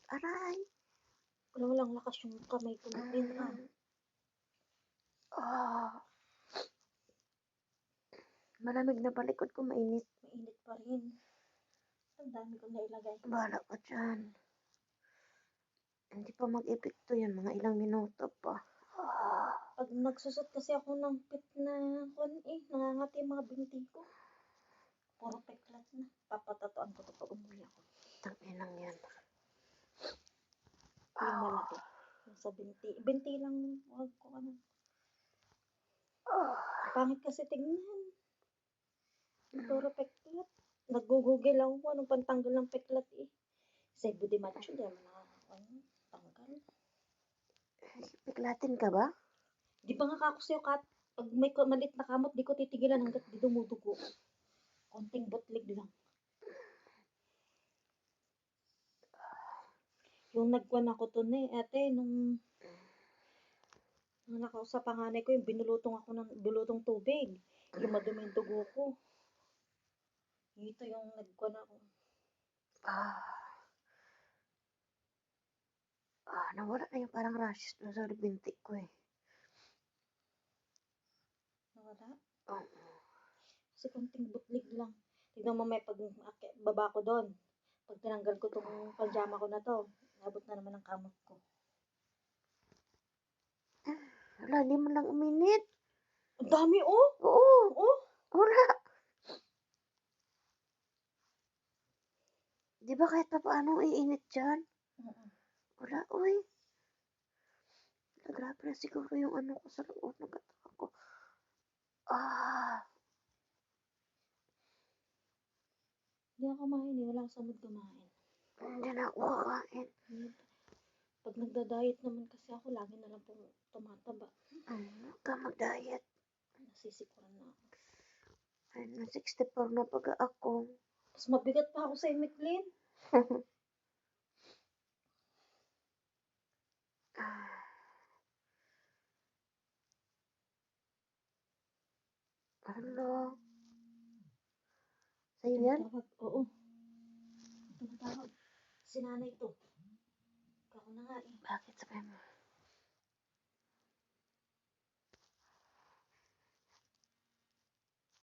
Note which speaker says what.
Speaker 1: Aray!
Speaker 2: Walang lakas yung kamay ko din, ah.
Speaker 1: Malamig na palikod ko, mainit.
Speaker 2: Mainit pa rin. Ang dami kong nailagay.
Speaker 1: Bahala ka dyan. Hindi pa mag-epekto yan, mga ilang minuto pa.
Speaker 2: Pag nagsusot kasi ako ng pit na nangangati yung mga binti ko. Puro peklat na. Papatatoan ko ito pag umuwi ako.
Speaker 1: Tanginang yan.
Speaker 2: Yung malaki. Yung sa binti. Binti lang. Huwag ko ano. Pangit kasi tignan. Puro peklat. Nag-google ako kung anong pantanggal ng peklat eh. Sebo de macho, di naman tanggal.
Speaker 1: Peklatin ka ba?
Speaker 2: Di ba nga kako sa'yo, Kat? Pag may malit na kamot, di ko titigilan hanggat di dumudugo. Konting butlig lang. Yung nagkuhan ako to na ate, nung nakausap panganay ko, yung binulutong tubig. Yung madumi yung dugo ko. Ito yung nagkuhan ako.
Speaker 1: Nawala na yung parang rashes doon sa binti ko eh.
Speaker 2: Nawala?
Speaker 1: Oo.
Speaker 2: Kasi konting butlig lang. Tignan mo may baba ko doon. Pag tinanggal ko tong pajama ko na to, nabot na naman ang kamot ko.
Speaker 1: Wala, hindi mo lang uminit.
Speaker 2: Ang dami oh!
Speaker 1: Oo.
Speaker 2: Oh!
Speaker 1: Wala. Di ba kahit pa paano iinit dyan? Wala, uy. Grabe na siguro yung ano ko sa loob ng katawan ko.
Speaker 2: Hindi ako kumain eh. Wala akong samad kumain.
Speaker 1: Hindi na ako kakain.
Speaker 2: Pag nagda-diet naman kasi ako, lagi na lang pong tumataba.
Speaker 1: Huwag ka mag-diet.
Speaker 2: Nasisikuran na ako.
Speaker 1: Ay, na 64 na pag ako.
Speaker 2: Mas mabigat pa ako sa Miklin.
Speaker 1: Hello? Sa'yo yan?
Speaker 2: Oo. Tumatawag. Si nanay to. Ako na nga eh.
Speaker 1: Bakit sabihin mo?